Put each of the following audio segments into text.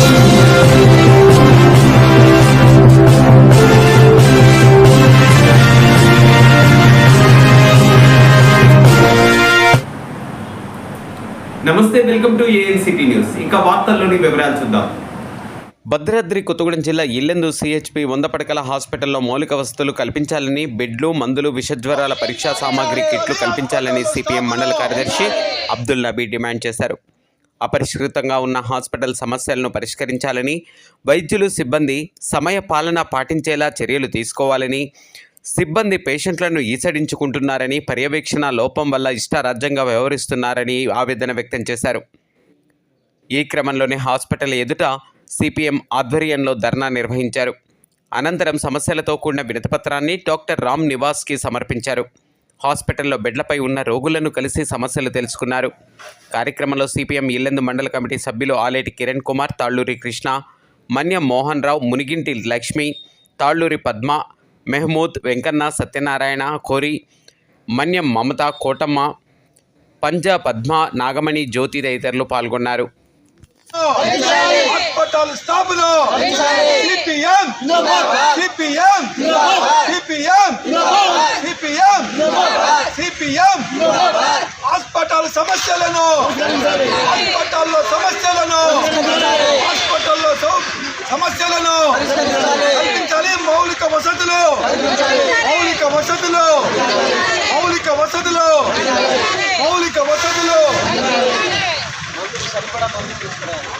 నమస్తే, welcome to ANCT news. ఇక వార్తల్లోని వివరాలు చూద్దాం. భద్రాద్రి కొత్తగూడెం జిల్లా ఇల్లెందు సిహెచ్పి 100 పడకల హాస్పిటల్లో మౌలిక వసతులు కల్పించాలని, బెడ్లు, మందులు, విషజ్వరాల పరీక్షా సామాగ్రి కిట్లు కల్పించాలని సిపిఎం మండల కార్యదర్శి అబ్దుల్ నబీ డిమాండ్ చేశారు. అపరిష్కృతంగా ఉన్న హాస్పిటల్ సమస్యలను పరిష్కరించాలని, వైద్యులు, సిబ్బంది సమయ పాలన పాటించేలా చర్యలు తీసుకోవాలని, సిబ్బంది పేషెంట్లను ఈసడించుకుంటున్నారని, పర్యవేక్షణ లోపం వల్ల ఇష్టారాజ్యంగా వ్యవహరిస్తున్నారని ఆవేదన వ్యక్తం చేశారు. ఈ క్రమంలోనే హాస్పిటల్ ఎదుట సిపిఎం ఆధ్వర్యంలో ధర్నా నిర్వహించారు. అనంతరం సమస్యలతో కూడిన వినతిపత్రాన్ని డాక్టర్ రామ్ నివాస్కి సమర్పించారు. హాస్పిటల్లో బెడ్లపై ఉన్న రోగులను కలిసి సమస్యలు తెలుసుకున్నారు. కార్యక్రమంలో సిపిఎం ఇల్లెందు మండల కమిటీ సభ్యులు ఆలేటి కిరణ్ కుమార్, తాళ్ళూరి కృష్ణ, మన్యం మోహన్ రావు, మునిగింటి లక్ష్మి, తాళ్ళూరి పద్మ, మెహమూద్, వెంకన్న, సత్యనారాయణ, కోరి, మన్యం మమత, కోటమ్మ, పంజ, పద్మ, నాగమణి, జ్యోతి తదితరులు పాల్గొన్నారు. హాస్పిటల్ స్థాపన CPM CPM CPM CPM CPM hospital సమస్యలను హాస్పిటల్లో సమస్యలను హాస్పిటల్లో సమస్యలను కల్పించాలి. మౌలిక వసతులు మౌలిక వసతులు మౌలిక వసతులు మౌలిక వసతులు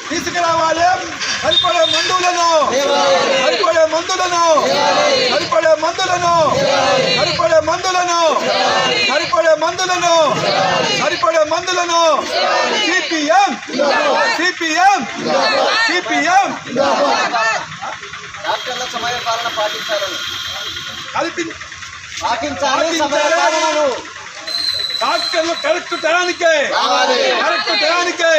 తీసుకురావాలి. సరిపడే మందులను సరిపడే మందులను సరిపడే మందులను సరిపడే మందులను సరిపడే మందులను సరిపడే మందులను సిపిఎం సిపిఎం సిపిఎం డాక్టర్ల సమయ పాలన పాటించాలని డాక్టర్లు కరెక్ట్ టయానికే కరెక్ట్ టయానికే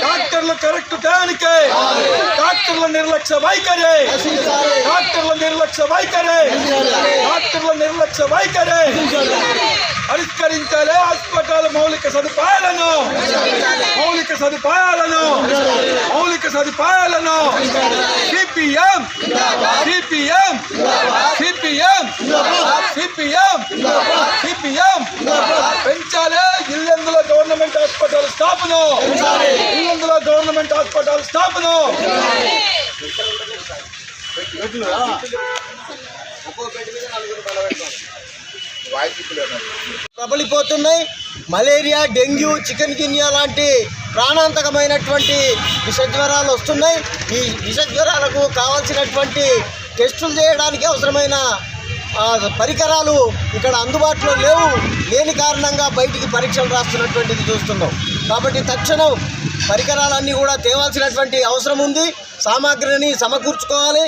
డాక్టర్లు కరెక్ట్ టయానికే డాక్టర్ల నిర్లక్ష్య వైఖరి డాక్టర్ల నిర్లక్ష్య వైఖరి డాక్టర్ల నిర్లక్ష్య వైఖరి పరిష్కరించాలి. హాస్పిటల్ మౌలిక సదుపాయాలను మౌలిక సదుపాయాలను మౌలిక సదుపాయాలను CPM CPM CPM CPM CPM పెంచాలి. ఇల్లెందుల గవర్నమెంట్ హాస్పిటల్ స్థాపన ఇల్లెందుల గవర్నమెంట్ హాస్పిటల్ స్థాపన ప్రబలిపోతున్నాయి. మలేరియా, డెంగ్యూ, చికెన్ గిన్యా లాంటి ప్రాణాంతకమైనటువంటి విషజ్వరాలు వస్తున్నాయి. ఈ విషజ్వరాలకు కావాల్సినటువంటి టెస్టులు చేయడానికి అవసరమైన పరికరాలు ఇక్కడ అందుబాటులో లేని కారణంగా బయటికి పరీక్షలు రాస్తున్నటువంటిది చూస్తున్నాం. కాబట్టి తక్షణం పరికరాలన్నీ కూడా తేవాల్సినటువంటి అవసరం ఉంది. సామాగ్రిని సమకూర్చుకోవాలి.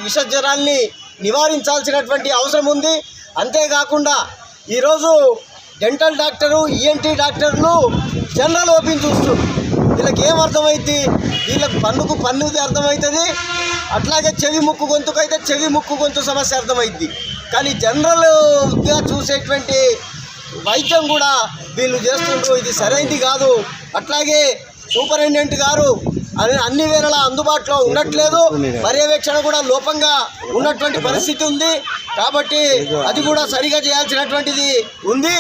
విషజ్వరాల్ని నివారించాల్సినటువంటి అవసరం ఉంది. అంతేకాకుండా ఈరోజు డెంటల్ డాక్టరు, ఈఎన్టీ డాక్టర్లు జనరల్ ఓపీని చూస్తారు. వీళ్ళకి ఏమర్థమైంది? వీళ్ళకి పన్నుది అర్థమవుతుంది. అట్లాగే చెవి ముక్కు గొంతుకు అయితే చెవి ముక్కు గొంతు సమస్య అర్థమైంది. కానీ జనరల్గా చూసేటువంటి వైద్యం కూడా వీళ్ళు చేస్తుంటారు. ఇది సరైనది కాదు. అట్లాగే సూపరింటెండెంట్ గారు అన్ని వేళలా అందుబాటులో ఉండట్లేదు. పర్యవేక్షణ కూడా లోపంగా ఉన్నటువంటి పరిస్థితి ఉంది. కాబట్టి అది కూడా సరిగా చేయాల్సినటువంటిది ఉంది.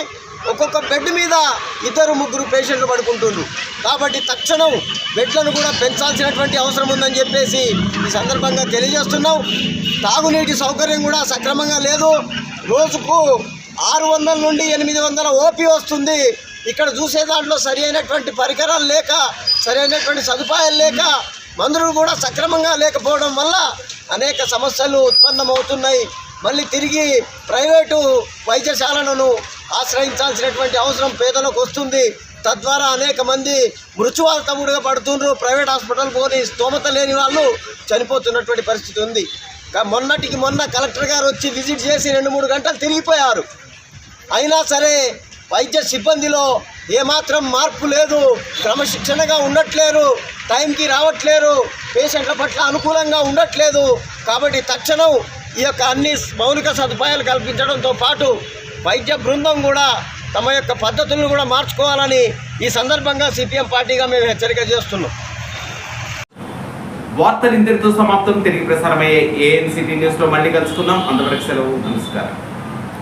ఒక్కొక్క బెడ్ మీద 2-3 పేషెంట్లు పడుకుంటున్నారు. కాబట్టి తక్షణం బెడ్లను కూడా పెంచాల్సినటువంటి అవసరం ఉందని చెప్పేసి ఈ సందర్భంగా తెలియజేస్తున్నాం. తాగునీటి సౌకర్యం కూడా సక్రమంగా లేదు. రోజుకు 600 నుండి 800 ఓపీ వస్తుంది. ఇక్కడ చూసే దాంట్లో సరి అయినటువంటి పరికరాలు లేక, సరైనటువంటి సదుపాయాలు లేక, మందులు కూడా సక్రమంగా లేకపోవడం వల్ల అనేక సమస్యలు ఉత్పన్నమవుతున్నాయి. మళ్ళీ తిరిగి ప్రైవేటు వైద్యశాలను ఆశ్రయించాల్సినటువంటి అవసరం పేదలకు వస్తుంది. తద్వారా అనేక మంది మృత్యువాతముడిగా పడుతున్నారు. ప్రైవేట్ హాస్పిటల్ పోని స్తోమత లేని వాళ్ళు చనిపోతున్నటువంటి పరిస్థితి ఉంది. మొన్నటికి మొన్న కలెక్టర్ గారు వచ్చి విజిట్ చేసి 2-3 గంటలు తిరిగిపోయారు. అయినా సరే వైద్య సిబ్బందిలో ఏమాత్రం మార్పు లేదు. క్రమశిక్షణగా ఉండట్లేరు, టైంకి రావట్లేరు, పేషెంట్ల పట్ల అనుకూలంగా ఉండట్లేదు. కాబట్టి తక్షణం ఈ యొక్క అన్ని మౌలిక సదుపాయాలు కల్పించడంతో పాటు వైద్య బృందం కూడా తమ యొక్క పద్ధతులను కూడా మార్చుకోవాలని ఈ సందర్భంగా సిపిఎం పార్టీగా మేము హెచ్చరిక చేస్తున్నాం. వార్తలు ఇంతటితో సమాప్తం. తిరిగి ప్రసారమయ్యే ఏఎన్సిటీ న్యూస్ లో మళ్ళీ కలుసుకుందాం. అంతవరకు సెలవు. నమస్కారం.